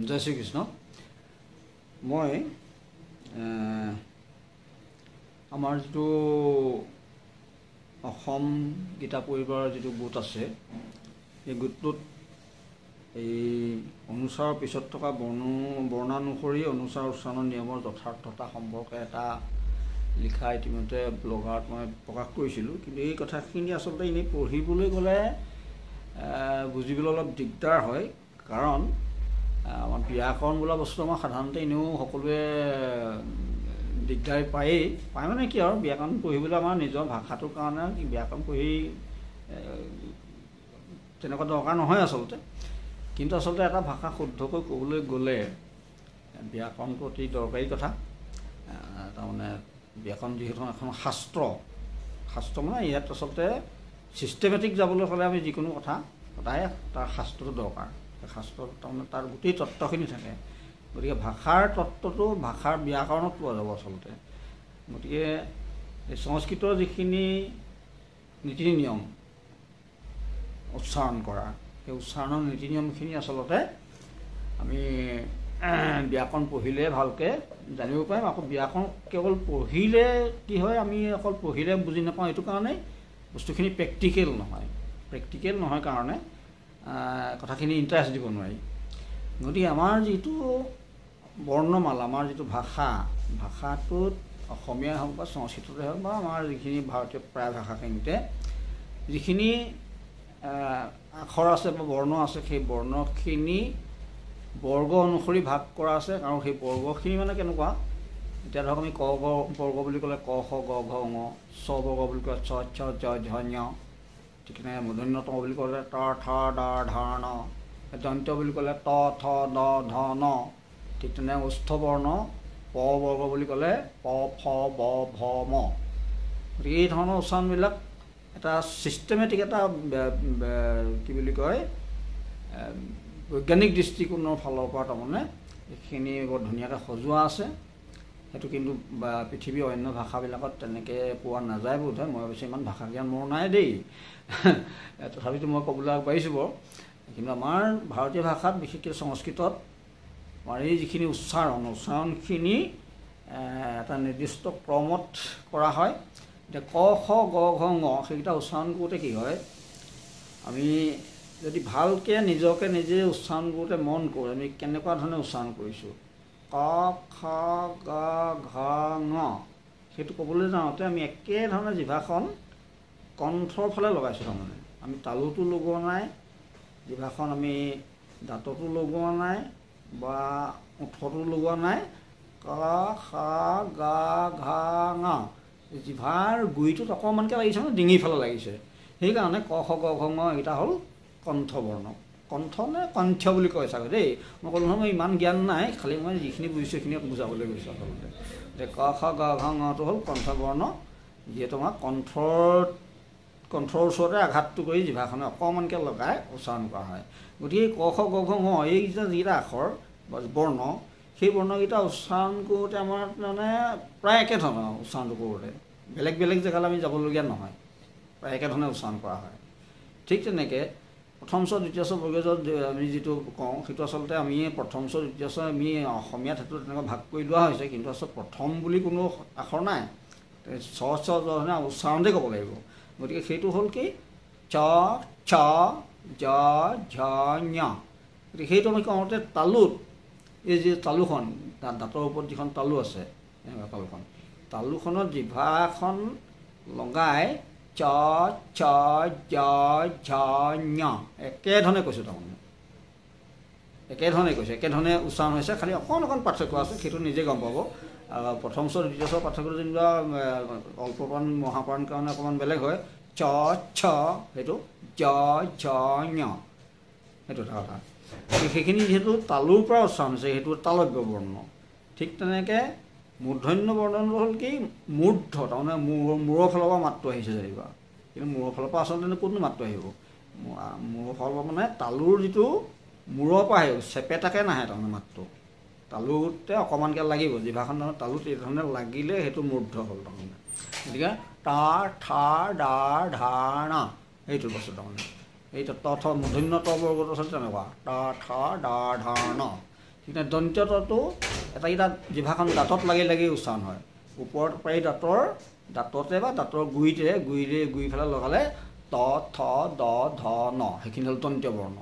জয় শ্ৰীকৃষ্ণ। মই আমাৰ যিটো অসম গীতা পৰিবাৰৰ যিটো গোট আছে, এই গোটটোত এই অনুসাৰৰ পিছত থকা বৰ্ণানুসৰি অনুসাৰ উচ্চাৰণৰ নিয়মৰ যথাৰ্থতা সম্পৰ্কে এটা লিখা ইতিমধ্যে ব্লগাৰত মই প্ৰকাশ কৰিছিলোঁ। কিন্তু এই কথাখিনি আচলতে এনেই পঢ়িবলৈ গ'লে বুজিবলৈ অলপ দিগদাৰ হয়, কাৰণ আমাৰ ব্যাকৰণ বোলা বস্তু আমাৰ সাধাৰণতে এনেও সকলোৱে দিগদাৰ পায় মানে কি আৰু ব্যাকৰণ পঢ়িবলৈ আমাৰ নিজৰ ভাষাটোৰ কাৰণে ব্যাকৰণ পঢ়ি তেনেকুৱা দৰকাৰ নহয় আচলতে। কিন্তু আচলতে এটা ভাষা শুদ্ধকৈ ক'বলৈ গ'লে ব্যাকৰণটো অতি দৰকাৰী কথা। তাৰমানে ব্যাকৰণ যিহেতু এখন শাস্ত্ৰ মানে ইয়াত আচলতে ছিষ্টেমেটিক যাবলৈ হ'লে আমি যিকোনো কথা সদায় তাৰ শাস্ত্ৰটো দৰকাৰ। শাস্ত্ৰত তাৰমানে তাৰ গোটেই তত্ত্বখিনি থাকে। গতিকে ভাষাৰ তত্ত্বটো ভাষাৰ ব্যাকৰণত পোৱা যাব আচলতে। গতিকে এই সংস্কৃতৰ যিখিনি নীতি নিয়ম উচ্চাৰণ কৰা, সেই উচ্চাৰণৰ নীতি নিয়মখিনি আচলতে আমি ব্যাকৰণ পঢ়িলে ভালকৈ জানিব পাৰিম। আকৌ ব্যাকৰণ কেৱল পঢ়িলে কি হয়, আমি অকল পঢ়িলে বুজি নাপাওঁ, এইটো কাৰণে বস্তুখিনি প্ৰেক্টিকেল নহয় কাৰণে কথাখিনি ইণ্টাৰেষ্ট দিব নোৱাৰি। গতিকে আমাৰ যিটো বৰ্ণমালা, আমাৰ যিটো ভাষাটোত অসমীয়াই হওক বা সংস্কৃততে হওক বা আমাৰ যিখিনি ভাৰতীয় প্ৰায় ভাষাখিনিতে যিখিনি আখৰ আছে বা বৰ্ণ আছে, সেই বৰ্ণখিনি বৰ্গ অনুসৰি ভাগ কৰা আছে। আৰু সেই বৰ্গখিনি মানে কেনেকুৱা, এতিয়া ধৰক আমি ক বৰ্গ বুলি ক'লে ক খ গ ঘ ঙ, চ বৰ্গ বুলি ক'লে চ ছ জ ঝ ঞ, ঠিক তেনেকৈ মূৰ্ধন্য বুলি ক'লে ত থ দ ধ ন, দন্ত্য বুলি ক'লে ত থ দ ধ ন, ঠিক তেনেকৈ ওষ্ঠ বৰ্ণ প বৰ্গ বুলি ক'লে প ফ ব ভ ম। গতিকে এই ধৰণৰ উচ্চাৰণবিলাক এটা ছিষ্টেমেটিক এটা কি বুলি কয় বৈজ্ঞানিক দৃষ্টিকোণৰ ফালৰ পৰা তাৰমানে এইখিনি বৰ ধুনীয়াকৈ সজোৱা আছে। সেইটো কিন্তু পৃথিৱীৰ অন্য ভাষাবিলাকত তেনেকৈ পোৱা নাযায় বোধ হয়। মই অৱশ্যে ইমান ভাষা জ্ঞান মোৰ নাই দেই, তথাপিতো মই ক'বলৈ আগবাঢ়িছোঁ বাৰু। কিন্তু আমাৰ ভাৰতীয় ভাষাত বিশেষকৈ সংস্কৃতত আমাৰ এই যিখিনি উচ্চাৰণখিনি এটা নিৰ্দিষ্ট ক্ৰমত কৰা হয়। এতিয়া ক খ গ ঘ ঙ সেইকেইটা উচ্চাৰণ কৰোঁতে কি হয়, আমি যদি ভালকৈ নিজে উচ্চাৰণ কৰোঁতে মন কৰোঁ, আমি কেনেকুৱা ধৰণে উচ্চাৰণ কৰিছোঁ, ক খ গ ঘ ঙ, সেইটো ক'বলৈ যাওঁতে আমি একেধৰণে জিভাখন কণ্ঠৰ ফালে লগাইছোঁ। তাৰমানে আমি তালুটো লগোৱা নাই, জিভাখন আমি দাঁততো লগোৱা নাই বা ওঠতো লগোৱা নাই। ক খ গ ঘ ঙ, জিভাৰ গুৰিটোত অকণমানকৈ লাগিছে, মানে ডিঙিৰ ফালে লাগিছে। সেইকাৰণে ক খ গ ঘ ঙ এইকেইটা হ'ল কণ্ঠবৰ্ণ। কণ্ঠ নে কণ্ঠ বুলি কয় চাগৈ দেই, মই ক'লোঁ নহয় মই ইমান জ্ঞান নাই, খালি মই যিখিনি বুজিছোঁ সেইখিনি বুজাবলৈ গৈছোঁ আচলতে। এতিয়া ক খ গ ঘ ঙটো হ'ল কণ্ঠবৰ্ণ, যিহেতু আমাৰ কণ্ঠৰ ওচৰতে আঘাতটো কৰি জিভাখনে অকণমানকৈ লগাই উচ্চাৰণ কৰা হয়। গতিকে ক খ গ ঘ ঙ এইকেইটা যিকেইটা আখৰ বা বৰ্ণ, সেই বৰ্ণকেইটা উচ্চাৰণ কৰোঁতে আমাৰ মানে প্ৰায় একেধৰণৰ উচ্চাৰণটো কৰোঁতে, বেলেগ জেগালৈ আমি যাবলগীয়া নহয়, প্ৰায় একেধৰণে উচ্চাৰণ কৰা হয়। ঠিক তেনেকৈ প্ৰথম চ দ্বিতীয় চ বৰ্গীয় আমি যিটো কওঁ, সেইটো আচলতে আমি প্ৰথম চ দ্বিতীয় চ আমি অসমীয়াত সেইটো তেনেকুৱা ভাগ কৰি লোৱা হৈছে। কিন্তু আচলতে প্ৰথম বুলি কোনো আখৰ নাই, চ ছ জ উচ্চাৰণতে ক'ব লাগিব। গতিকে সেইটো হ'ল কি চ ছ জ ঝ ঞ। গতিকে সেইটো আমি কওঁতে তালুত, এই যি তালুখন দাঁতৰ ওপৰত যিখন তালু আছে, এনেকুৱা তালুখনত জিভাখন লগাই চ ছ জ ঝ ঞ একেধৰণে কৈছোঁ। তাৰমানে একেধৰণে উচ্চাৰণ হৈছে, খালি অকণ পাৰ্থক্য আছে, সেইটো নিজে গম পাব। প্ৰথম চ দ্বিতীয় চ পাৰ্থক্যটো যেনিবা অল্পমান মহাপ্ৰাণ কাৰণে অকণমান বেলেগ হয়। চ ছ সেইটো জ ঝ ঞ, সেইটো এটা কথা। সেইখিনি যিহেতু তালুৰ পৰা উচ্চাৰণ হৈছে, সেইটো তালব্য বৰ্ণ। ঠিক তেনেকৈ মূৰ্ধন্য বৰ্ণটো হ'ল কি মূৰ্ধ, তাৰমানে মূৰৰ ফালৰ পৰা মাতটো আহিছে যেনিবা, কিন্তু মূৰৰ ফালৰ পৰা আচলতে ক'তনো মাতটো আহিব, মূৰৰ ফালৰ পৰা মানে তালুৰ যিটো মূৰৰ পৰা আহিব, চেপেটাকৈ নাহে তাৰমানে মাতটো, তালুতে অকণমানকৈ লাগিব জিভাখন, তাৰমানে তালুত এই ধৰণে লাগিলে সেইটো মূৰ্ধ হ'ল তাৰমানে। গতিকে তা থা দা ধা না এইটো বস্তু তাৰমানে এই ত থ মূৰ্ধন্য ত বৰ্গটো আচলতে তেনেকুৱা তা থা দা ধা ন। কিন্তু দন্ত্যটো এটা জিভাখন দাঁতত লাগি লাগি উচ্চাৰণ হয় ওপৰত পাৰি দাঁততে বা দাঁতৰ গুৰিফালে লগালে ত থ দ ধ ন সেইখিনি হ'ল দন্ত্য বৰ্ণ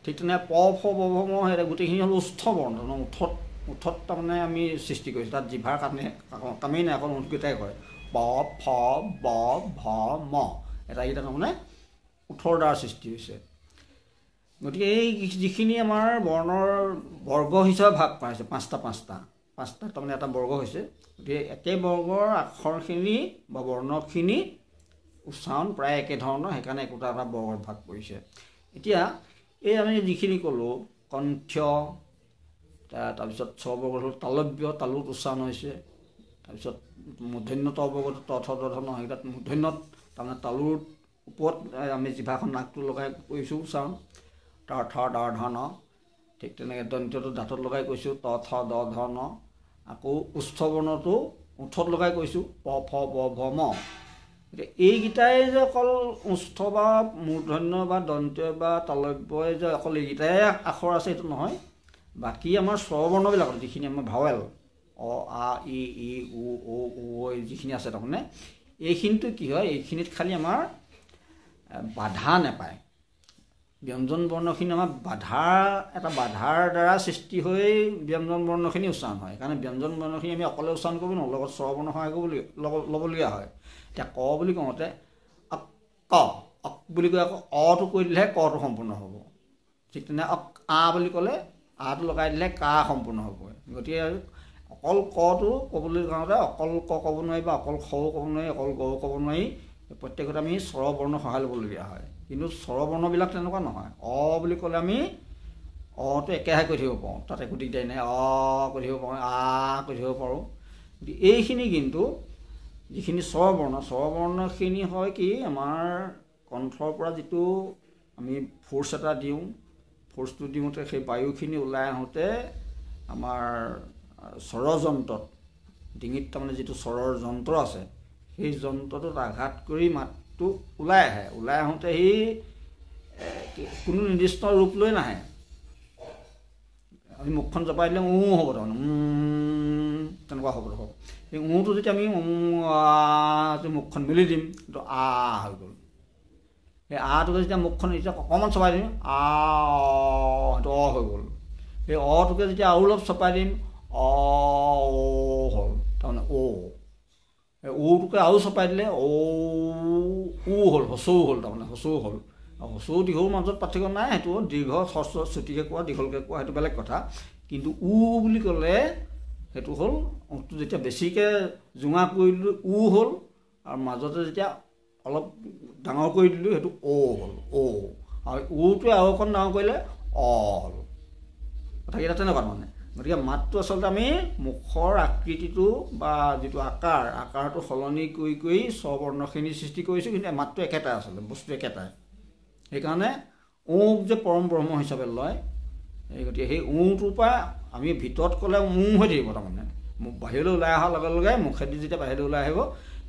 ঠিক তেনে প ফ ব ভ ম সেই গোটেইখিনি হ'ল উষ্ঠ বৰ্ণ উঠত তাৰমানে আমি সৃষ্টি কৰিছোঁ তাত জিভাৰ কামেই নাই অকল উঠকেইটাই কয় প ফ ব ভ ম এটাকেইটা তাৰমানে ওঠৰ দ্বাৰা সৃষ্টি হৈছে গতিকে এই যিখিনি আমাৰ বৰ্ণৰ বৰ্গ হিচাপে ভাগ কৰা হৈছে পাঁচটা তাৰমানে এটা বৰ্গ হৈছে গতিকে একে বৰ্গৰ আখৰখিনি বা বৰ্ণখিনি উচ্চাৰণ প্ৰায় একেধৰণৰ সেইকাৰণে একোটা এটা বৰ্গত ভাগ কৰিছে এতিয়া এই আমি যিখিনি ক'লোঁ কণ্ঠ তাৰপিছত স্ববৰ্গ হ'ল তালব্য তালুত উচ্চাৰণ হৈছে তাৰপিছত মূৰ্ধন্য তবৰ্গত ত থ দ ধ ন সেইকেইটাত মূৰ্ধন্যত তাৰমানে তালুৰ ওপৰত আমি জিভাখন নাকটো লগাই কৰিছোঁ উচ্চাৰণ ত থ দ ধ ন ঠিক তেনেকৈ দন্ত্যটো দাঁতত লগাই কৈছোঁ ত থ দ ধ ন আকৌ উষ্ঠ বৰ্ণটো ওঠত লগাই কৈছোঁ প ফ ব ভ ম এতিয়া এইকেইটাই যে অকল উষ্ঠ বা মূৰ্ধন্য বা দন্ত্য বা তালব্যই যে অকল এইকেইটাই আখৰ আছে সেইটো নহয় বাকী আমাৰ স্বৰবৰ্ণবিলাকত যিখিনি আমাৰ ভাৱেল অ আ ই উ ও যিখিনি আছে তাৰমানে এইখিনিতো কি হয় এইখিনিত খালি আমাৰ বাধা নাপায় ব্যঞ্জন বৰ্ণখিনি আমাৰ বাধাৰ দ্বাৰা সৃষ্টি হৈ ব্যঞ্জন বৰ্ণখিনি উচ্চাৰণ হয় কাৰণ ব্যঞ্জন বৰ্ণখিনি আমি অকলে উচ্চাৰণ কৰিব নোৱাৰোঁ লগত স্বৰবৰ্ণ সহায় ল'বলগীয়া হয় এতিয়া ক বুলি কওঁতে ক অক বুলি কৈ আকৌ অটো কৈ দিলেহে কটো সম্পূৰ্ণ হ'ব ঠিক তেনে আ বুলি ক'লে আটো লগাই দিলে কা সম্পূৰ্ণ হ'ব গতিকে অকল কটো ক'বলৈ যাওঁতে অকল ক ক'ব নোৱাৰি বা অকল খও ক'ব নোৱাৰি অকল গও ক'ব নোৱাৰি প্ৰত্যেকত আমি স্বৰবৰ্ণ সহায় ল'বলগীয়া হয় কিন্তু স্বৰবৰ্ণবিলাক তেনেকুৱা নহয় অ বুলি ক'লে আমি অটো একেহে কৈ থাকিব পাৰোঁ তাত একো দিগদাৰি নাই অ কৈ থাকিব পাৰোঁ আ কৈ থাকিব পাৰোঁ এইখিনি কিন্তু যিখিনি স্বৰবৰ্ণখিনি হয় কি আমাৰ কণ্ঠৰ পৰা যিটো আমি ফ'ৰ্চ এটা দিওঁ ফ'ৰ্চটো দিওঁতে সেই বায়ুখিনি ওলাই আহোঁতে আমাৰ স্বৰযন্ত্ৰত ডিঙিত তাৰমানে যিটো স্বৰৰ যন্ত্ৰ আছে সেই যন্ত্ৰটোত আঘাত কৰি মাতটো ওলাই আহে ওলাই আহোঁতে সি কোনো নিৰ্দিষ্ট ৰূপ লৈ নাহে আমি মুখখন জপাই দিলে হ'ব তাৰমানে তেনেকুৱা হ'ব দেখোন সেই টো যেতিয়া আমি মুখখন মেলি দিম সেইটো আ হৈ গ'ল সেই আটোকে যেতিয়া মুখখন যেতিয়া অকণমান চপাই দিম সেইটো অ হৈ গ'ল সেই অটোকে যেতিয়া আৰু অলপ চপাই দিম হ'ল তাৰমানে টোকে আৰু চপাই দিলে হ'ল হচৌ হ'ল তাৰমানে হচৌ হ'ল হচৌ দীঘৰ মাজত পাৰ্থক্য নাই সেইটো দীৰ্ঘ হ্ৰস্ব চুটিকৈ কোৱা দীঘলকৈ কোৱা সেইটো বেলেগ কথা কিন্তু বুলি ক'লে সেইটো হ'ল ওঁঠটো যেতিয়া বেছিকৈ জোঙা কৰি দিলোঁ হ'ল আৰু মাজতে যেতিয়া অলপ ডাঙৰ কৰি দিলোঁ সেইটো হ'ল আৰু টোৱে আৰু অকণ ডাঙৰ কৰিলে হ'ল কথাকেইটা তেনেকুৱা মানে গতিকে মাতটো আচলতে আমি মুখৰ আকৃতিটো বা যিটো আকাৰটো সলনি কৰি স্বৰবৰ্ণখিনি সৃষ্টি কৰিছোঁ কিন্তু মাতটো একেটাই আচলতে বস্তু একেটাই সেইকাৰণে যে পৰম ব্ৰহ্ম হিচাপে লয় গতিকে সেই টোৰ পৰা আমি ভিতৰত ক'লে হৈ থাকিব তাৰমানে বাহিৰলৈ ওলাই অহাৰ লগে লগে মুখেদি যেতিয়া বাহিৰলৈ ওলাই আহিব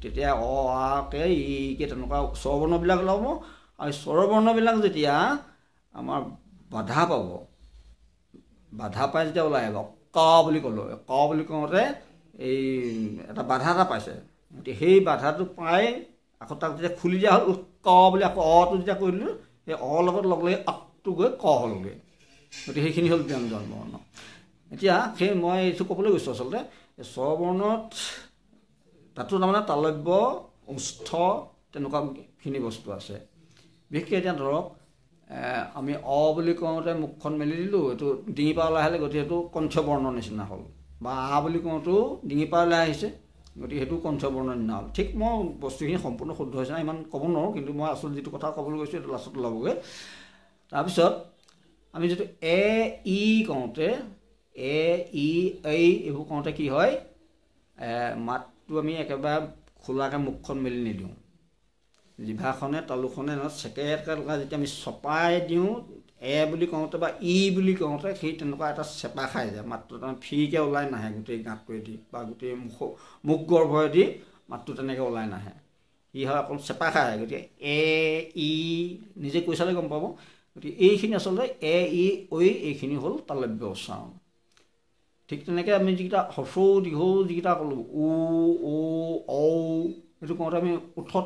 তেতিয়া আকে ইকে তেনেকুৱা স্বৰবৰ্ণবিলাক ল'ব আৰু স্বৰবৰ্ণবিলাক যেতিয়া আমাৰ বাধা পাই যেতিয়া ওলাই আহিব ক বুলি ক'লোঁ ক বুলি কওঁতে এই এটা বাধা এটা পাইছে গতিকে সেই বাধাটো পাই আকৌ তাক যেতিয়া খুলি দিয়া হ'ল ক বুলি আকৌ অটো যেতিয়া কৰি দিলোঁ সেই লগত লগ লাগি আকটো গৈ ক হ'লগৈ গতিকে সেইখিনি হ'ল ব্যঞ্জন বৰ্ণ এতিয়া মই এইটো ক'বলৈ গৈছোঁ আচলতে স্বৰবৰ্ণত তাতো তাৰমানে তালব্য উষ্ঠ তেনেকুৱাখিনি বস্তু আছে বিশেষকৈ এতিয়া ধৰক আমি বুলি কওঁতে মুখখন মেলি দিলোঁ এইটো ডিঙি পৰা ওলাই আহিলে গতিকে সেইটো কণ্ঠবৰ্ণৰ নিচিনা হ'ল বা বুলি কওঁতেও ডিঙি পৰা ওলাই আহিছে গতিকে সেইটো কণ্ঠবৰ্ণৰ নিচিনা হ'ল ঠিক মই বস্তুখিনি সম্পূৰ্ণ শুদ্ধ হৈছে নাই ইমান ক'ব নোৱাৰোঁ কিন্তু মই আচলতে যিটো কথা ক'বলৈ গৈছোঁ সেইটো লাষ্টত ওলাবগৈ তাৰপিছত আমি যিটো কওঁতে এইবোৰ কওঁতে কি হয় মাতটো আমি একেবাৰে খোলাকৈ মুখখন মেলি নিদিওঁ জিভাখনে তালুখনে চেকেটকৈ লগাই যেতিয়া আমি চপাই দিওঁ বুলি কওঁতে বা বুলি কওঁতে সেই তেনেকুৱা এটা চেপা খাই যায় মাতটো তাৰমানে ফ্ৰীকৈ ওলাই নাহে গোটেই গাঁতটোৱেদি বা গোটেই মুখ গৰ্ভৰেদি মাতটো তেনেকৈ ওলাই নাহে হয় অকল চেপা খাই আহে গতিকে নিজে কৈ চালে গম পাব গতিকে এইখিনি আচলতে এইখিনি হ'ল তালব্য উচ্চাৰণ ঠিক তেনেকৈ আমি যিকেইটা হ্ৰস্বউ দীঘৌ যিকেইটা ক'লোঁ উ ঔ ঔ সেইটো কওঁতে আমি ওঠত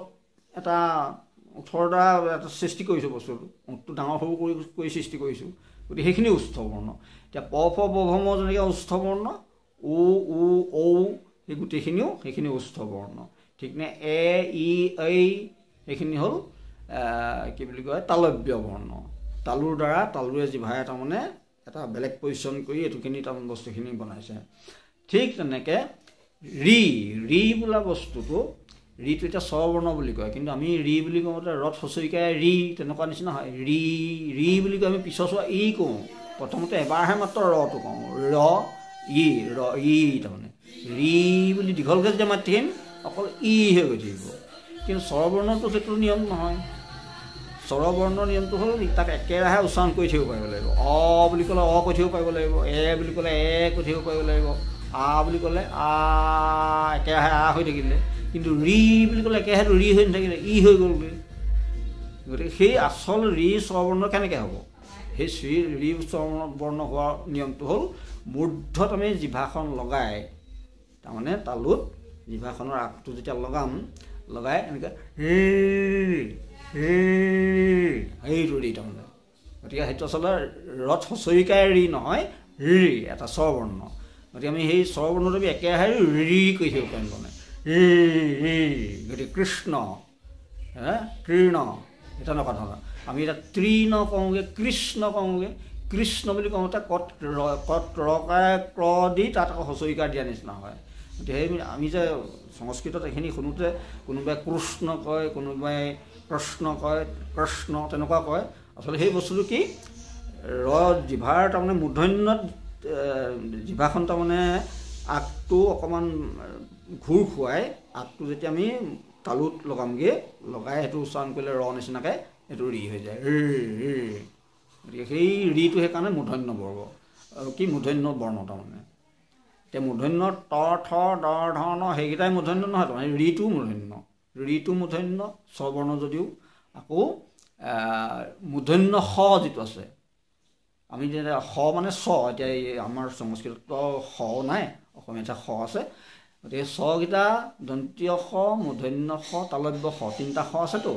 এটা ওঠৰ দ্বাৰা এটা সৃষ্টি কৰিছোঁ বস্তুটো ওঠটো ডাঙৰ সৰু কৰি সৃষ্টি কৰিছোঁ গতিকে সেইখিনি উষ্ঠ বৰ্ণ এতিয়া প ফ ব ভ ম যেনেকৈ উষ্ঠ বৰ্ণ উ উ ঔ সেই গোটেইখিনিও সেইখিনি উষ্ঠ বৰ্ণ ঠিক নে এ ই ঐ সেইখিনি হ'ল কি বুলি কয় তালব্য বৰ্ণ তালুৰ দ্বাৰা তালুৰে জিভাৰে তাৰমানে এটা বেলেগ পজিশ্যন কৰি এইটোখিনি তাৰমানে বস্তুখিনি বনাইছে ঠিক তেনেকৈ ৰি ৰি বোলা বস্তুটো ৰিটো এতিয়া স্বৰবৰ্ণ বুলি কয় কিন্তু আমি ৰি বুলি কওঁতে ৰত হচৰিকাই ৰি তেনেকুৱা নিচিনা হয় ৰি ৰি বুলি কয় আমি পিছৰ চোৱা ই কওঁ প্ৰথমতে এবাৰহে মাত্ৰ ৰটো কওঁ ৰ ই তাৰমানে ৰি বুলি দীঘলকৈ যেতিয়া মাতি থাকিম অকল ই হৈ গৈ থাকিব কিন্তু স্বৰবৰ্ণটো সেইটো নিয়ম নহয় স্বৰবৰ্ণৰ নিয়মটো হ'ল তাক একেৰাহে উচ্চাৰণ কৰি থাকিব পাৰিব লাগিব অ বুলি ক'লে অ কৈ থাকিব পাৰিব লাগিব এ বুলি ক'লে এ কৈ থাকিব পাৰিব লাগিব আ বুলি ক'লে আ একেৰাহে আ হৈ থাকিলে কিন্তু ৰি বুলি ক'লে একেৰাহে ৰি হৈ নাথাকিলে ই হৈ গ'লগৈ গতিকে সেই আচল ৰি স্বৰবৰ্ণ কেনেকৈ হ'ব সেই ৰি স্বৰবৰ্ণ হোৱাৰ নিয়মটো হ'ল মূৰ্ধত আমি জিভাখন লগাই তাৰমানে তালুত জিভাখনৰ আগটো যেতিয়া লগাই এনেকৈ সেইটো ৰি তাৰমানে গতিকে সেইটো আচলতে ৰত হচৰিকাই ৰি নহয় ৰি এটা স্বৰবৰ্ণ গতিকে আমি সেই স্বৰবৰ্ণটো আমি একেৰাহে ৰি কৰি থাকিব পাৰিম মানে গতিকে কৃষ্ণ তৃণ এটা এনেকুৱা ধৰণৰ আমি এতিয়া তৃণ কওঁগৈ কৃষ্ণ কওঁগৈ কৃষ্ণ বুলি কওঁতে কত ৰকাৰে ক্ৰ দি তাত আকৌ হচৰিকাৰ দিয়া নিচিনা হয় গতিকে সেই আমি যে সংস্কৃতত এইখিনি শুনোতে কোনোবাই কৃষ্ণ কয় কোনোবাই কৃষ্ণ কয় কৃষ্ণ তেনেকুৱা কয় আচলতে সেই বস্তুটো কি জিভাৰ তাৰমানে মূৰ্ধন্যত জিভাখন তাৰমানে আগটো অকণমান ঘূৰ খুৱাই আগটো যেতিয়া আমি তালুত লগামগৈ লগাই সেইটো উচ্চাৰণ কৰিলে ৰ নিচিনাকৈ সেইটো ৰি হৈ যায় গতিকে সেই ৰিটো সেইকাৰণে মূৰ্ধন্য বৰ্গ কি মূৰ্ধন্য বৰ্ণ তাৰমানে এতিয়া মূৰ্ধন্য ত থ দ ধ ন সেইকেইটাই মূৰ্ধন্য নহয় তাৰমানে ৰিটো মূৰ্ধন্য স্বৰবৰ্ণ যদিও আকৌ মূৰ্ধন্য স যিটো আছে আমি যেতিয়া স মানে চ এতিয়া এই আমাৰ সংস্কৃতত স নাই অসমীয়াতে স আছে গতিকে চকেইটা দন্তীয় স মূৰ্ধন্য স তালব্য স তিনিটা স আছেতো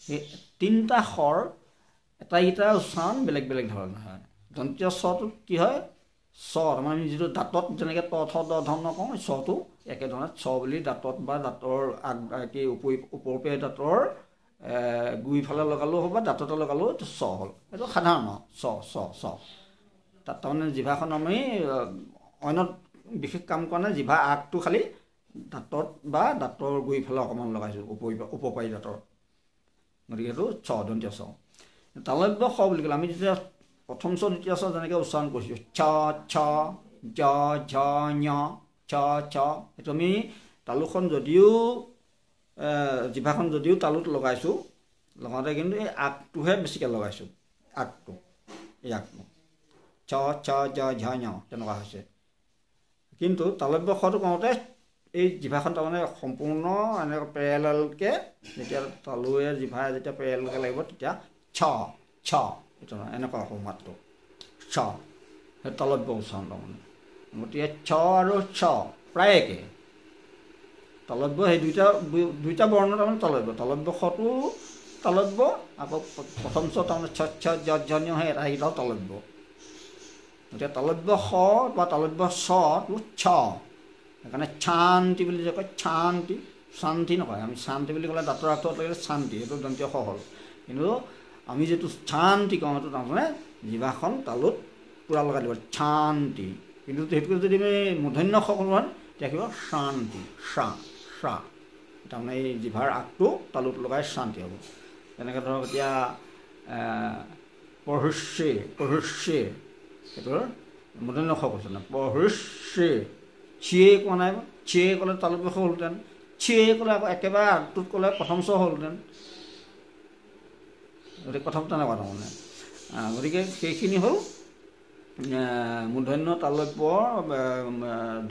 সেই তিনিটা সৰ এটাইকেইটা উচ্চাৰণ বেলেগ বেলেগ ধৰণৰ হয় দন্তীয় চটোত কি হয় চ তাৰমানে আমি যিটো দাঁতত যেনেকৈ ত থ দ ধ ন কওঁ চটো একেধৰণে চ বুলি দাঁতত বা দাঁতৰ কি ওপৰপে দাঁতৰ গুৰিফালে লগালেও হ'ব বা দাঁততে লগালেও এইটো চ হ'ল এইটো সাধাৰণ চ তাত তাৰমানে জিভাখন আমি অন্যত বিশেষ কাম কৰা নাই জিভা আগটো খালি দাঁতত বা দাঁতৰ গুৰিফালে অকণমান লগাইছোঁ উপপাৰি দাঁতৰ গতিকে এইটো চ দন্তীয় চ তালব্য স বুলি ক'লে আমি যেতিয়া প্ৰথম চ দ্বিতীয় চ যেনেকৈ উচ্চাৰণ কৰিছোঁ ছ ছ জ ঝ ঞ ছ ছ এইটো আমি তালুখন যদিও জিভাখন যদিও তালুত লগাইছোঁ লগাওঁতে কিন্তু এই আগটোহে বেছিকৈ লগাইছোঁ আগটো এই আগটো ছ ছ জ ঝ ঞ তেনেকুৱা হৈছে কিন্তু তালব্য সটো কওঁতে এই জিভাখন তাৰমানে সম্পূৰ্ণ এনেকৈ পেৰেলেলকৈ যেতিয়া তালুৱে জিভাই যেতিয়া পেৰেলেলকৈ লাগিব তেতিয়া ছ ছ এইটো এনেকুৱা হ'ব মাতটো ছ সেই তালব্য উচ্চাৰণ তাৰমানে গতিকে ছ আৰু ছ প্ৰায় একে তালব্য সেই দুইটা বৰ্ণ তাৰমানে তালব্য সটো তালব্য আকৌ প্ৰথম ছ তাৰমানে ছ ছ জ ঝ ঞ সেই সেইকেইটাও তালব্য গতিকে তালব্য স বা তালব্য চটো ছ সেইকাৰণে শান্তি বুলি যে কয় শান্তি নকয় আমি শান্তি বুলি ক'লে দাঁতৰ আগটো লাগিলে শান্তি সেইটো দন্তীয় স হ'ল কিন্তু আমি যিটো শান্তি কওঁ সেইটো তাৰমানে জিভাখন তালুত পূৰা লগাই দিব শান্তি কিন্তু সেইটো যদি আমি মূৰ্ধন্য স কৰোঁ তেতিয়া কিবা শান্তি তাৰমানে এই জিভাৰ আগটো তালুত লগাই শান্তি হ'ব তেনেকৈ ধৰক এতিয়া পঢ়িছে সেইটোৰ মূৰ্ধন্য স কৈছে না পঢ়িছে চিয়ে কোৱা নাই চিয়ে ক'লে তালব্য স হ'লহেঁতেন চিয়ে ক'লে আকৌ একেবাৰে আগটোত ক'লে প্ৰথম চ হ'লহেঁতেন গতিকে কথাটো তেনেকুৱা তাৰমানে গতিকে সেইখিনি হ'ল মূৰ্ধন্য তালব্য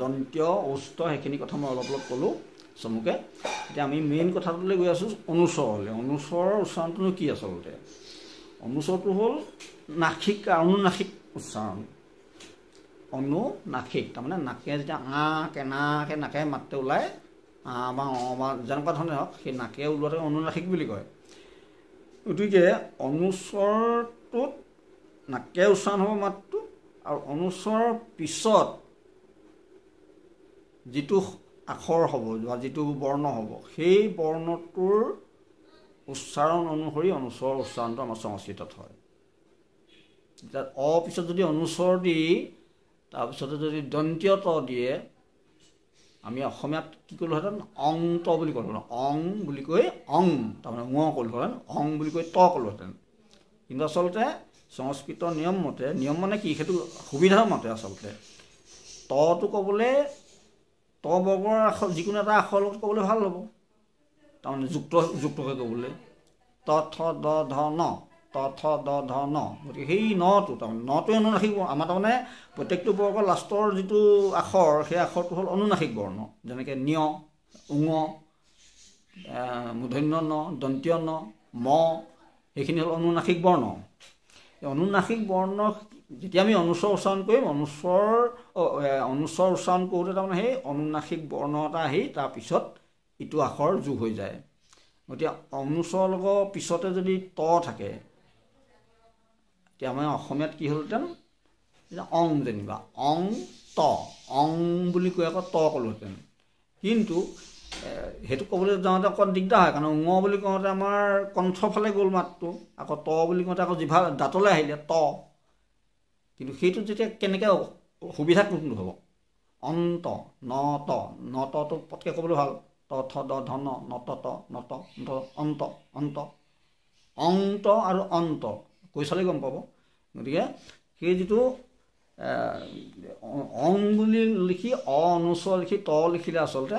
দন্তীয় উষ্ঠ সেইখিনি কথা মই অলপ ক'লোঁ চমুকে এতিয়া আমি মেইন কথাটোলৈ গৈ আছোঁ অনুস্বৰলৈ অনুস্বৰৰ উচ্চাৰণটোনো কি আচলতে অনুস্বৰটো হ'ল নাসিক অনুনাসিক উচ্চাৰণ অনুনাসিক, তাৰমানে নাকে যেতিয়া কেনাকে নাকে মাতটো ওলায় বা বা যেনেকুৱা ধৰণে হওক সেই নাকে ওলোৱাটো অনুনাসিক বুলি কয়। গতিকে অনুস্বৰটোত নাকে উচ্চাৰণ হ'ব মাতটো, আৰু অনুস্বৰৰ পিছত যিটো আখৰ হ'ব বা যিটো বৰ্ণ হ'ব সেই বৰ্ণটোৰ উচ্চাৰণ অনুসৰি অনুস্বৰৰ উচ্চাৰণটো আমাৰ সংস্কৃতত হয়। এতিয়া পিছত যদি অনুস্বৰ দি তাৰপিছতে যদি দন্তীয় ত দিয়ে, আমি অসমীয়াত কি ক'লোহেঁতেন অংত বুলি ক'লোহেঁতেন, অং বুলি কৈ অং, তাৰমানে ক'লোহেঁতেন, অং বুলি কৈ ত ক'লোহেঁতেন। কিন্তু আচলতে সংস্কৃত নিয়ম মতে, নিয়ম মানে কি সেইটো সুবিধাৰ মতে আচলতে তটো ক'বলৈ ত বৰ্গৰ আখৰ যিকোনো এটা আখৰৰ লগত ক'বলৈ ভাল হ'ব, তাৰমানে যুক্তকৈ ক'বলৈ ত থ দ ধ ন, ত থ দ ধ ন। গতিকে সেই নটো তাৰমানে নটোৱে অনুনাসিক বৰ্ণ। আমাৰ তাৰমানে প্ৰত্যেকটো বৰ্গৰ লাষ্টৰ যিটো আখৰ সেই আখৰটো হ'ল অনুনাসিক বৰ্ণ, যেনেকৈ ঞ, ঙ, মূৰ্ধন্য ন, দন্তীয় ন, ম, সেইখিনি হ'ল অনুনাসিক বৰ্ণ। এই অনুনাসিক বৰ্ণ যেতিয়া আমি অনুস্বৰ উচ্চাৰণ কৰিম, অনুস্বৰ উচ্চাৰণ কৰোঁতে তাৰমানে সেই অনুনাসিক বৰ্ণ এটা আহি তাৰপিছত ইটো আখৰ যোগ হৈ যায়। গতিকে অনুস্বৰৰ লগৰ পিছতে যদি ত থাকে, এতিয়া আমাৰ অসমীয়াত কি হ'লহেঁতেন অং, যেনিবা অং ত, অং বুলি কৈ আকৌ ত ক'লোহেঁতেন। কিন্তু সেইটো ক'বলৈ যাওঁতে অকণ দিগদাৰ হয়, কাৰণ ঙ বুলি কওঁতে আমাৰ কণ্ঠৰ ফালে গ'ল মাতটো, আকৌ ত বুলি কওঁতে আকৌ জিভা দাঁতলৈ আহিলে ত। কিন্তু সেইটো যেতিয়া কেনেকৈ সুবিধা কোনটো হ'ব, অন্ত ন ত, ন তটো পটকৈ ক'বলৈ ভাল, ত থ দ ধ ন, নত ত নত অন্ত অন্ত, অন্ত আৰু অন্ত কৈ চালেই গম পাব। গতিকে সেই যিটো অং বুলি লিখি অনুস্বৰ লিখি ত লিখিলে আচলতে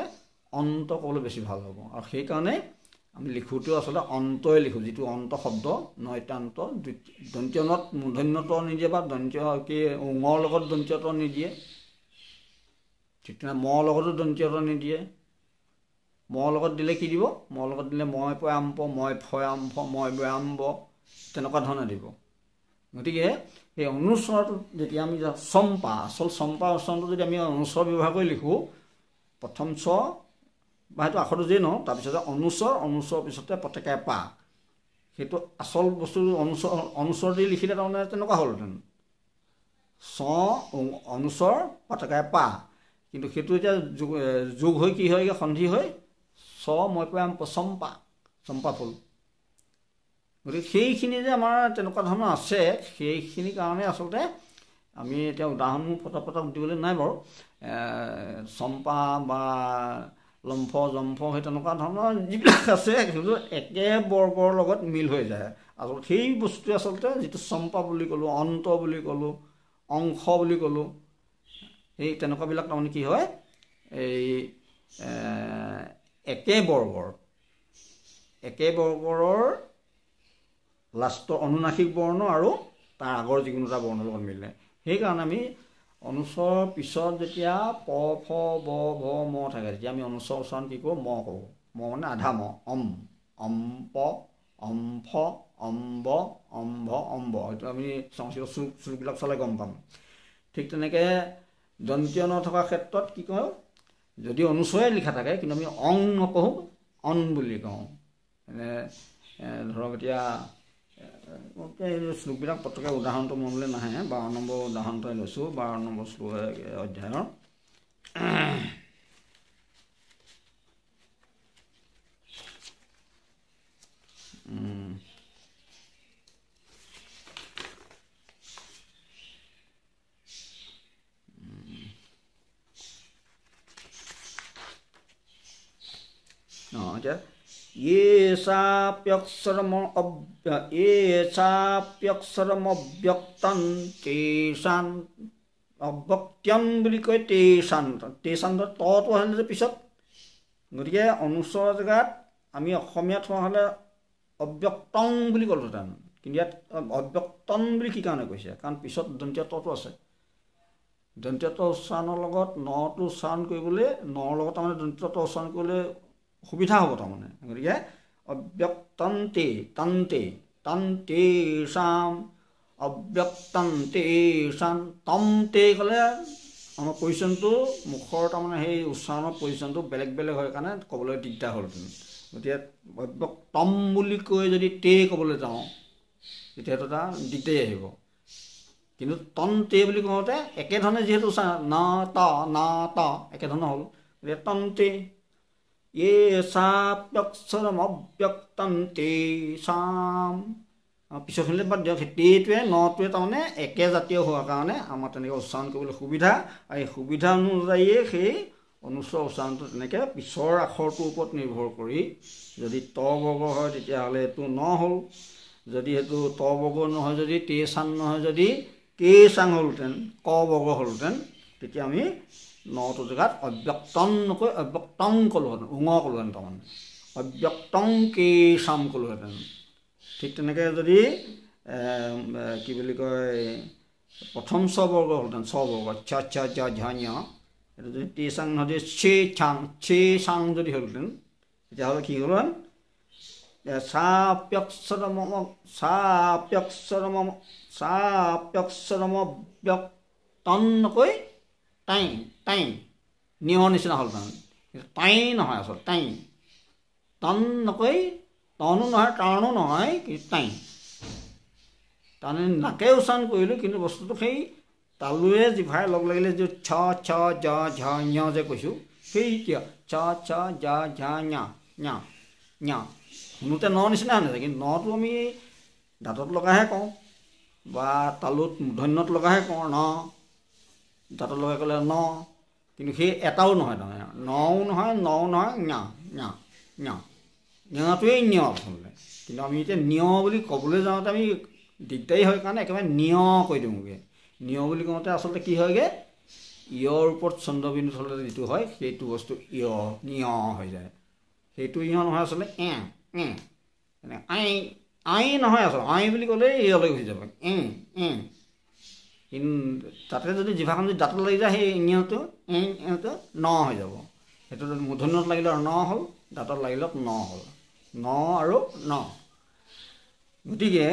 অন্ত ক'বলৈ বেছি ভাল হ'ব, আৰু সেইকাৰণে আমি লিখোঁতেও আচলতে অন্তই লিখোঁ, যিটো অন্ত শব্দ নৈতান্ত দন্তীয় নত মূৰ্ধন্য ত নিদিয়ে, বা দন্তীয় কি ঙৰ লগত দন্তীয় ত নিদিয়ে, ঠিক তেনে ম লগতো দন্তীয় ত নিদিয়ে। মৰ লগত দিলে কি দিব, মৰ লগত দিলে মই পয়াম প, মই ফয়াম ফ, মই বয়াম ব, তেনেকুৱা ধৰণে দিব। গতিকে সেই অনুস্বৰটো যেতিয়া আমি চম্পা, আচল চম্পা উচ্চাৰণটো যদি আমি অনুস্বৰ ব্যৱহাৰ কৰি লিখোঁ, প্ৰথম চ বা সেইটো আখৰটো যেই নহওক, তাৰপিছতে অনুস্বৰৰ পিছতে পটকে পা, সেইটো আচল বস্তু অনুস্বৰ দি লিখিলে তাৰমানে তেনেকুৱা হ'লহেঁতেন চ অনুস্বৰ পটকে পা। কিন্তু সেইটো এতিয়া যোগ হৈ কি হয়গৈ, সন্ধি হৈ চ মই পয়াম প, চম্পা, চম্পা ফুল। গতিকে সেইখিনি যে আমাৰ তেনেকুৱা ধৰণৰ আছে, সেইখিনিৰ কাৰণে আচলতে আমি এতিয়া উদাহৰণবোৰ পটক দিবলৈ নাই বাৰু, চম্পা বা লম্ফ জম্ফ সেই তেনেকুৱা ধৰণৰ যিবিলাক আছে সেইটো একে বৰ্গৰ লগত মিল হৈ যায়। আচলতে সেই বস্তুটোৱে আচলতে যিটো চম্পা বুলি ক'লোঁ, অন্ত বুলি ক'লোঁ, অংশ বুলি ক'লোঁ, সেই তেনেকুৱাবিলাক তাৰমানে কি হয়, এই একে বৰ্গৰ লাষ্টৰ অনুনাসিক বৰ্ণ আৰু তাৰ আগৰ যিকোনো এটা বৰ্ণৰ লগত মিলে। সেইকাৰণে আমি অনুস্বৰৰ পিছত যেতিয়া প ফ ব ভ ম থাকে, তেতিয়া আমি অনুস্বৰ উচ্চাৰণ কি কৰোঁ, ম কৰোঁ। ম মানে আধা ম, অম্প, অম্ফ, অম্ব, অম্ভ, অম্ব। এইটো আমি সংস্কৃত চুকবিলাক চালে গম পাম। ঠিক তেনেকৈ দন্তীয় ন থকা ক্ষেত্ৰত কি কওঁ, যদি অনুস্বৰে লিখা থাকে কিন্তু আমি অং নকওঁ, অন বুলি কওঁ। ধৰক এতিয়া শ্লোকবিলাক পটককৈ উদাহৰণটো মনলৈ নাহে, 12 নম্বৰ উদাহৰণটোৱে লৈছোঁ, 12 নম্বৰ অধ্যায়ৰ এতিয়া এচাপ্যক্ষৰমব্যক্তং তেষাং অব্যক্ত্যং বুলি কয়, তেষাং তটো আহিলে যে পিছত। গতিকে অনুস্বৰৰ জেগাত আমি অসমীয়াত হোৱা হ'লে অব্যক্তং বুলি ক'লোহেঁতেন, কিন্তু ইয়াত অব্যক্তং বুলি কি কাৰণে কৈছে, কাৰণ পিছত দন্তীয় তটো আছে। দন্তীয় ত উচ্চাৰণৰ লগত নটো উচ্চাৰণ কৰিবলৈ, নৰ লগত তাৰমানে দন্তীয় ত উচ্চাৰণ কৰিবলৈ সুবিধা হ'ব তাৰমানে। গতিকে অব্যক্তন্তে তন্তে তন্তেষাং অব্যক্তম তেষাং তম তে ক'লে আমাৰ পজিশ্যনটো মুখৰ তাৰমানে সেই উচ্চাৰণৰ পজিশ্যনটো বেলেগ বেলেগ হয় কাৰণে ক'বলৈ দিগদাৰ হ'লহেঁতেন। গতিকে অব্যক্তম বুলি কৈ যদি তে ক'বলৈ যাওঁ তেতিয়াতো এটা দিগদাৰী আহিব। কিন্তু তন তে বুলি কওঁতে একেধৰণে যিহেতু না ত একেধৰণে হ'ল। গতিকে তন তে চাপ্যক্ষৰম অব্যক্তম তেষাং পিছৰখিনিলে বাদ দিয়ক। টেটোৱে নটোৱে তাৰমানে একেজাতীয় হোৱাৰ কাৰণে আমাৰ তেনেকৈ উচ্চাৰণ কৰিবলৈ সুবিধা, আৰু এই সুবিধা অনুযায়ীয়ে সেই অনুস্বৰ উচ্চাৰণটো তেনেকৈ পিছৰ আখৰটোৰ ওপৰত নিৰ্ভৰ কৰি যদি ত বৰ্গ হয় তেতিয়াহ'লে এইটো ন হ'ল, যদি সেইটো ত বৰ্গ নহয়, যদি তেষাং নহয়, যদি কেষাং হ'লহেঁতেন, ক বৰ্গ হ'লহেঁতেন, তেতিয়া আমি নটো জেগাত অব্যক্তং নকৈ অব্যক্তং ক'লোহেঁতেন, ক'লোহেঁতেন তাৰমানে অব্যক্তং কেষাং ক'লোহেঁতেন। ঠিক তেনেকৈ যদি কি বুলি কয় প্ৰথম ছ বৰ্গ হ'লহেঁতেন, ছ বৰ্গ ছ ছ জ ঝ ঞ, এইটো যদি তেষাং নহয় ছে চাং যদি হ'লহেঁতেন তেতিয়াহ'লে কি হ'লহেঁতেন চাপ্যক্ষৰম অব্যক্তং নকৈ টাই নিয়ৰ নিচিনা হ'লহেঁতেন। টাই নহয় আচলতে, টাই তন নকৈ তনো নহয় কাৰণো নহয়, কিন্তু টাই তাৰমানে নাকে উচ্চাৰণ কৰিলোঁ, কিন্তু বস্তুটো সেই তালুৱে জিভাই লগ লাগিলে যে ছ ছ জ ঝ ঞ যে কৈছোঁ, সেই কিয় ছ ছ জ ঝ ঞ ঞ ঞ শুনোতে ন নিচিনা হৈ নাযায়, কিন্তু নটো আমি দাঁতত লগাইহে কওঁ বা তালুত মূৰ্ধন্যত লগাইহে কওঁ ন, দাঁতত লগাই ক'লে ন, কিন্তু সেই এটাও নহয় তাৰমানে নও নহয় নও নহয় ঞ ঞ ঞ ঞটোৱেই ঞ আচলতে। কিন্তু আমি এতিয়া ঞ বুলি ক'বলৈ যাওঁতে আমি দিগদাৰী হয় কাৰণে একেবাৰে ঞ কৈ দিওঁগৈ। ঞ বুলি কওঁতে আচলতে কি হয়গৈ, ইয়ৰ ওপৰত চন্দ্ৰবিন্দু থ'লে যিটো হয় সেইটো বস্তু ঞ হৈ যায়। সেইটো ঞ নহয় আচলতে আই নহয় আচলতে, আই বুলি ক'লে ইয়লৈ হৈ যাব কিন্তু তাতে যদি জিভাখন যদি দাঁতত লাগি যায় সেই ঞটো ন হৈ যাব। সেইটো যদি মূৰ্ধন্যত লাগিলে ন হ'ল, দাঁতত লাগিলত ন হ'ল, ন আৰু ন। গতিকে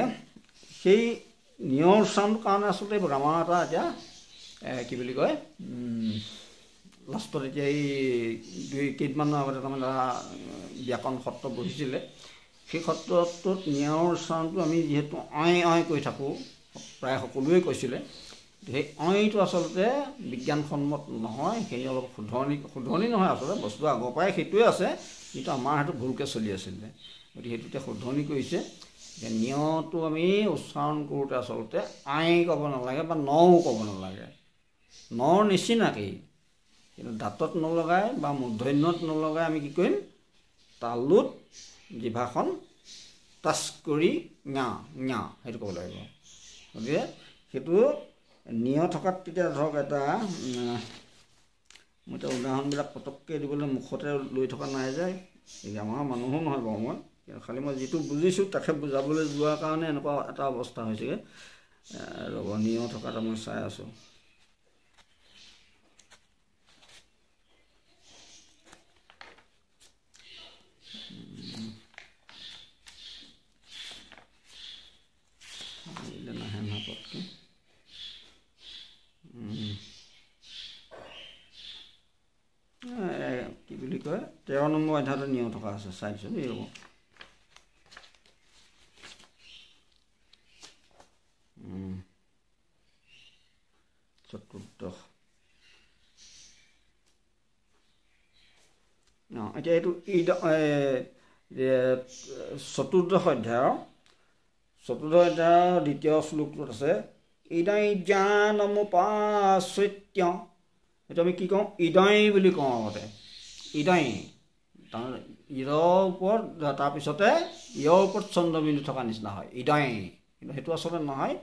সেই নিয়ৰ উচ্চাৰণৰ কাৰণে আচলতে গ্ৰামাৰ এটা এতিয়া কি বুলি কয় লাষ্টত এতিয়া এই কেইদিনমানৰ আগতে তাৰমানে এটা ব্যাকৰণ সত্ৰ বহিছিলে, সেই সত্ৰটোত নিয়ৰ উচ্চাৰণটো আমি যিহেতু অই কৈ থাকোঁ, প্ৰায় সকলোৱে কৈছিলে, সেই অইটো আচলতে বিজ্ঞানসন্মত নহয়, সেই অলপ শুধৰণি নহয় আচলতে, বস্তু আগৰ পৰাই সেইটোৱে আছে, কিন্তু আমাৰ সেইটো ভুলকৈ চলি আছিলে। গতিকে সেইটো এতিয়া শুধৰণি কৰিছে যে নিয়টো আমি উচ্চাৰণ কৰোঁতে আচলতে আই ক'ব নালাগে বা নও ক'ব নালাগে, নৰ নিচিনাকেই, কিন্তু দাঁতত নলগাই বা মূৰ্ধন্যত নলগাই আমি কি কৰিম, তালুত জিভাখন টাচ কৰি ঞ সেইটো ক'ব লাগিব। গতিকে সেইটো নিয় থকাত তেতিয়া ধৰক এটা মই এতিয়া উদাহৰণবিলাক পটককৈ দিবলৈ মুখতে লৈ থকা নাই যে, আমাৰ মানুহো নহয় বাৰু মই, কিন্তু খালি মই যিটো বুজিছোঁ তাকে বুজাবলৈ যোৱাৰ কাৰণে এনেকুৱা এটা অৱস্থা হৈছেগৈ। ৰ'ব নিয় থকাত মই চাই আছোঁ। নাহে নহয় পটকৈ, কি বুলি কয় 13 নম্বৰ অধ্যায়তে নিয়ম থকা আছে, চাই দিছোঁ দেই। ৰ'ব চতুৰ্দশ, এতিয়া এইটো চতুৰ্দশ অধ্যায়ৰ দ্বিতীয় শ্লোকটোত আছে ইদাই জ্ঞানমুপাশ্ৰিত্য, সেইটো আমি কি কওঁ, ইদৈ বুলি কওঁ আগতে, ইদৈ ইৰৰ ওপৰত তাৰপিছতে ইয়ৰ ওপৰত চন্দ্ৰবিন্দু থকা নিচিনা হয় ইদৈ, কিন্তু সেইটো আচলতে নহয়।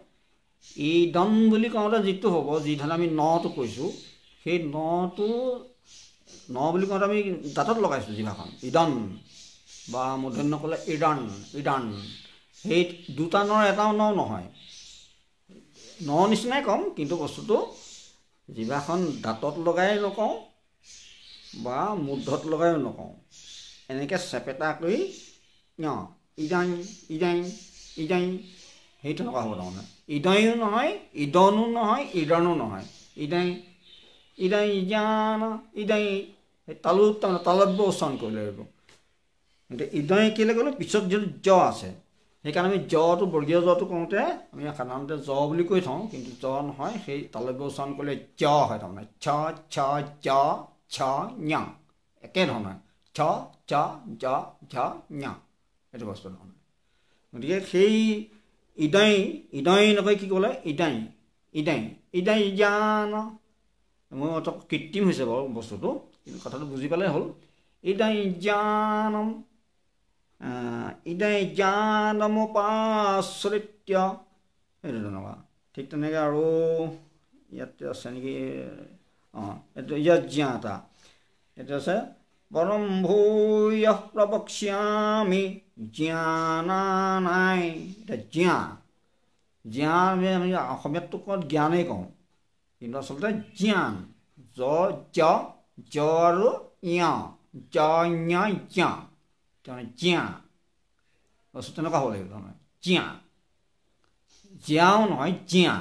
ইদন বুলি কওঁতে যিটো হ'ব, যিধৰণে আমি নটো কৈছোঁ, সেই নটো ন বুলি কওঁতে আমি দাঁতত লগাইছোঁ জিভাখন, ইদন বা মূৰ্ধন্য ক'লে ইদন, সেই দুটা নৰ এটাও ন নহয়, ন নিচিনাই ক'ম, কিন্তু বস্তুটো জিভাখন দাঁতত লগাই নকওঁ বা মূৰ্ধত লগাইও নকওঁ, এনেকৈ চেপেটা কৰি ইদাই সেইটো তেনেকুৱা হ'ব তাৰমানে ইদয়ো নহয় ইদনো নহয় ইদনো নহয় ইদাই ইদাই ইজান ইদাই তালুত তাৰমানে তালব্য উচ্চাৰণ কৰিব লাগিব এতিয়া ইদয় কেলৈ গ'লো পিছত যিটো জ আছে সেইকাৰণে আমি জটো বৰ্গীয় জটো কওঁতে আমি সাধাৰণতে জ বুলি কৈ থওঁ কিন্তু জ নহয় সেই তালব্য উচ্চাৰণ কৰিলে জ হয় তাৰমানে ছ ছ জ ছ ঞ একেধৰণে ছ ছ জ ঝ ঞ এইটো বস্তু তাৰমানে গতিকে সেই ইদই ইদই নকয় কি ক'লে ইদাই ইদাই ইদাই ইজান মোৰ অত কৃত্ৰিম হৈছে বাৰু বস্তুটো কিন্তু কথাটো বুজি পালে হ'ল ইদাই ইজানম ইদাই জানমোপাশ্ৰিত্য এইটো তেনেকুৱা ঠিক তেনেকৈ আৰু ইয়াতে আছে নেকি অঁ এইটো ইয়াত জ্ঞা এটা এইটো আছে পৰম ভূয় প্ৰবক্ষ্যামি জ্ঞানানাই এতিয়া জ্ঞান আমি অসমীয়াটো ক'ত জ্ঞানেই কওঁ কিন্তু আচলতে জ্ঞান জ জ জ আৰু ঞ জ ঞ জ্ঞ তাৰমানে জ্ঞা বস্তু তেনেকুৱা হ'ব লাগিব তাৰমানে জ্ঞা জ্ঞাও নহয় জ্ঞা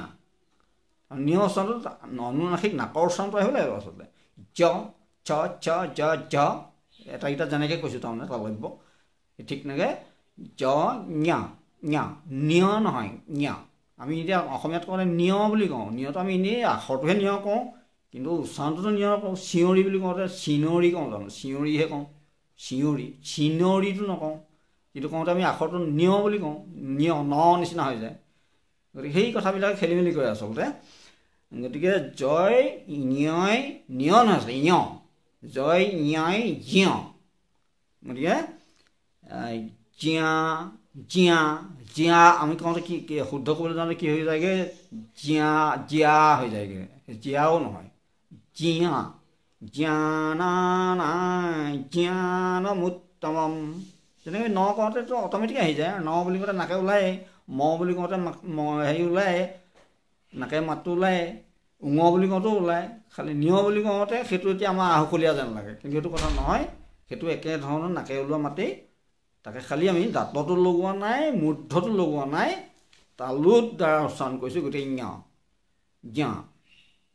নিয় উচ্চাৰণটো অনুনাসিক নাকৰ উচ্চাৰণটো আহিব লাগিব আচলতে জ ছ ছ জ জ এটাকেইটা যেনেকৈ কৈছোঁ তাৰমানে তালব্য ঠিক তেনেকৈ জ ঞা ঞা নিয় নহয় ঞা আমি এতিয়া অসমীয়াত ক'লে নিয় বুলি কওঁ নিয়টো আমি এনেই আখৰটোহে নিয় কওঁ কিন্তু উচ্চাৰণটোতো নিয় কওঁ চিঞৰি বুলি কওঁতে চিঞৰি কওঁ তাৰমানে চিঞৰিহে কওঁ চিঞৰি চিঞৰিটো নকওঁ কিন্তু কওঁতে আমি আখৰটো নিয় বুলি কওঁ নিয় ন নিচিনা হৈ যায় গতিকে সেই কথাবিলাক খেলি মেলি কৰে আচলতে গতিকে জয় ঞই নিয় নহয় ঞ জয় ঞই জ্ঞ গতিকে জিয়া জিয়া জিয়া আমি কওঁতে কি শুদ্ধ কৰিবলৈ যাওঁতে কি হৈ যায়গৈ জিয়া জিয়া হৈ যায়গৈ জিয়াও নহয় জিয়া জ্ঞানানাই জ্ঞানমুত্তমম তেনেকৈ ন কওঁতেতো অট'মেটিক আহি যায় ন বুলি কওঁতে নাকে ওলায় ম বুলি কওঁতে হেৰি ওলায় নাকে মাতটো ওলায় উঙ বুলি কওঁতেও ওলায় খালি নিয় বুলি কওঁতে সেইটো এতিয়া আমাৰ আহুকলীয়া যেন লাগে কিন্তু সেইটো কথা নহয় সেইটো একেধৰণৰ নাকে ওলোৱা মাতেই তাকে খালি আমি দাঁততো লগোৱা নাই মূৰ্ধটো লগোৱা নাই তালুত দ্বাৰা উচ্চাৰণ কৰিছোঁ গোটেই ঞ জ্ঞা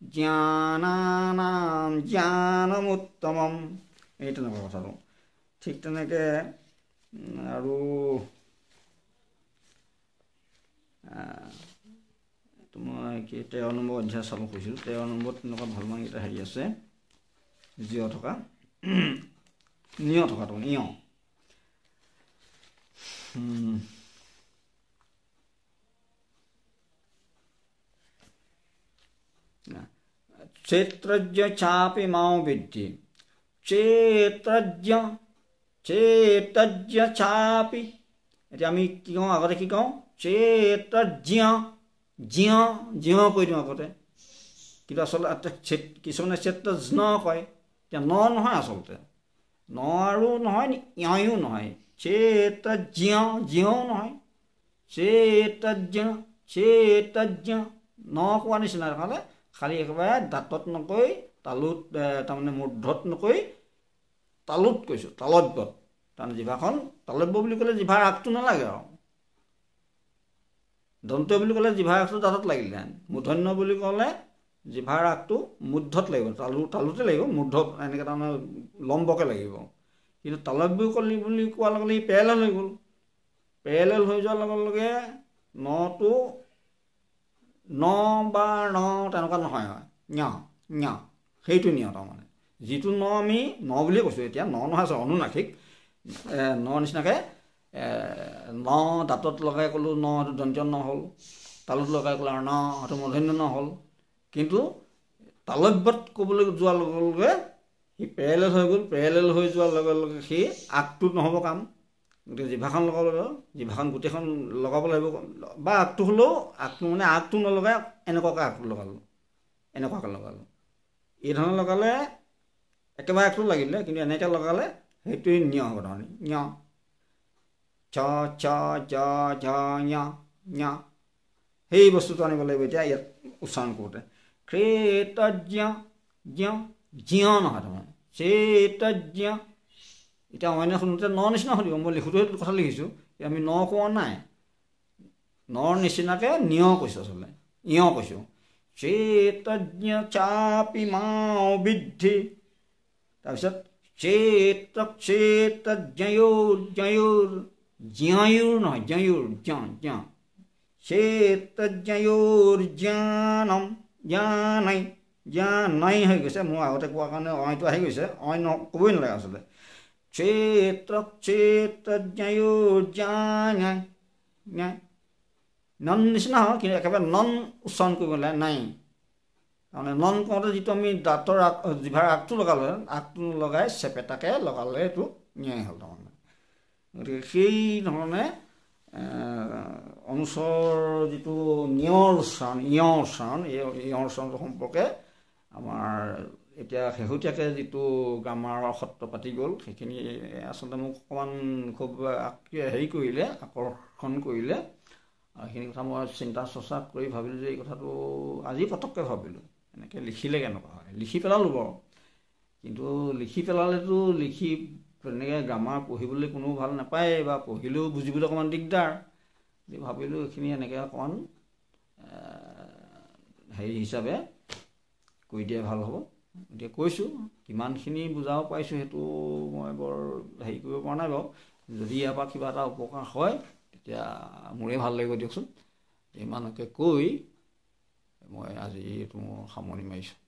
জ্ঞানানাম জ্ঞানমুত্তমম এই তেনেকুৱা কথাটো ঠিক তেনেকৈ আৰু মই কি 13 নম্বৰ অধ্যায় চাব কৈছিলোঁ 13 নম্বৰত তেনেকুৱা ভালমানকেইটা হেৰি আছে জিয় থকা নিয় থকাটো নিয় क्षेत्रज्ञ चापि मां विद्धि क्षेत्रज्ञ চেতজ্ঞ চাপি এতিয়া আমি কি কওঁ আগতে কি কওঁ চেতজ্ঞ জ্ঞ জ্ঞ কৈ দিওঁ আগতে কিন্তু আচলতে কিছুমানে চেতজ্ঞ কয় এতিয়া ন নহয় আচলতে ন আৰু নহয় ঞও নহয় চেতজ্ঞ জ্ঞও নহয় চেতজ্ঞ চেতজ্ঞ ন কোৱা নিচিনা নহ'লে খালি একেবাৰে দাঁতত নকৈ তালুত তাৰমানে মূৰ্ধত নকৈ তালুত কৈছোঁ তালব্যত তাৰমানে জিভাখন তালব্য বুলি ক'লে জিভাৰ আগটো নালাগে আৰু দন্ত বুলি ক'লে জিভাৰ আগটো দাঁতত লাগিলেহেঁতেন মূৰ্ধন্য বুলি ক'লে জিভাৰ আগটো মূৰ্ধত লাগিব তালুতে লাগিব মূৰ্ধ এনেকৈ তাৰমানে লম্বকৈ লাগিব কিন্তু তালব্য বুলি কোৱাৰ লগে লগে পেৰেলেল হৈ গ'ল পেৰেলেল হৈ যোৱাৰ লগে লগে নটো ন বা ন তেনেকুৱা নহয় হয় ঞ ঞ সেইটো নিয় তাৰমানে যিটো ন আমি ন বুলিয়ে কৈছোঁ এতিয়া ন নহয় আছে অনুনাসিক ন নিচিনাকৈ ন দাঁতত লগাই ক'লোঁ ন সেইটো দন্ত্য ন হ'ল তালুত লগাই ক'লোঁ আৰু ন সেইটো মূৰ্ধন্য ন হ'ল কিন্তু তালব্যত ক'বলৈ যোৱাৰ লগে লগে সি পেৰেলেল হৈ গ'ল পেৰেলেল হৈ যোৱাৰ লগে লগে সি আগটোত নহ'ব কাম গতিকে জিভাখন লগাব লাগিব জিভাখন গোটেইখন লগাব লাগিব বা আগটো হ'লেও আগটো মানে আগটো নলগাই এনেকুৱাকৈ আগটো লগালোঁ এনেকুৱাকৈ লগালোঁ এই ধৰণে লগালে একেবাৰে আগটো লাগিলে কিন্তু এনেকৈ লগালে সেইটোৱে নিয় হ'ব তাৰমানে ঞ ছ ছ জ ঝ ঞ ঞ সেই বস্তুটো আনিব লাগিব এতিয়া ইয়াত উচ্চাৰণ কৰোঁতে ক্ষেতজ্ঞ জ্ঞ জ্ঞ নহয় তাৰমানে চেতজ্ঞ এতিয়া অন্য শুনোতে ন নিচিনা শুনিব মই লিখোঁতে সেইটো কথা লিখিছোঁ আমি ন কোৱা নাই নৰ নিচিনাকৈ নিয় কৈছোঁ আচলতে ইয় কৈছোঁ চেতজ্ঞ চাপি মাও বৃদ্ধি তাৰপিছত চেতজ্ঞয়োৰ জ্ঞয়োৰ নহয় জ্ঞয়োৰ চেতজ্ঞয়োৰ জ্ঞানম জ্ঞানাই হৈ গৈছে মোৰ আগতে কোৱাৰ কাৰণে অইটো আহি গৈছে অই ক'বই নালাগে আচলতে চেতজ্ঞয়োৰ জ্ঞানাই নন নিচিনা হয় কিন্তু একেবাৰে নন উচ্চাৰণ কৰিব লাগে নাই তাৰমানে নন কওঁতে যিটো আমি দাঁতৰ জিভাৰ আগটো লগালে আগটো লগাই চেপেটাকৈ লগালে এইটো ন্যায় হ'ল তাৰমানে গতিকে সেই ধৰণে অনুস্বৰ যিটো নিয়ৰ উচ্চাৰণ ইয়ৰ উচ্চাৰণটো সম্পৰ্কে আমাৰ এতিয়া শেহতীয়াকৈ যিটো গ্ৰামাৰৰ সত্ৰ পাতি গ'ল সেইখিনি আচলতে মোক অকণমান খুব হেৰি কৰিলে আকৰ্ষণ কৰিলে সেইখিনি কথা মই চিন্তা চৰ্চা কৰি ভাবিলোঁ যে এই কথাটো আজি পটককৈ ভাবিলোঁ এনেকৈ লিখিলে কেনেকুৱা হয় লিখি পেলালোঁ বাৰু কিন্তু লিখি পেলালেতো তেনেকৈ গ্ৰামাৰ পঢ়িবলৈ কোনো ভাল নাপায় বা পঢ়িলেও বুজিবলৈ অকণমান দিগদাৰ যে ভাবিলোঁ এইখিনি এনেকৈ অকণমান হেৰি হিচাপে কৈ দিয়াই ভাল হ'ব এতিয়া কৈছোঁ কিমানখিনি বুজাব পাৰিছোঁ সেইটো মই বৰ হেৰি কৰিব পৰা নাই বাৰু যদি ইয়াৰ পৰা কিবা এটা উপকাৰ হয় তেতিয়া মোৰে ভাল লাগিব দিয়কচোন ইমানকে কৈ মই আজি এইটো সামৰণি মাৰিছোঁ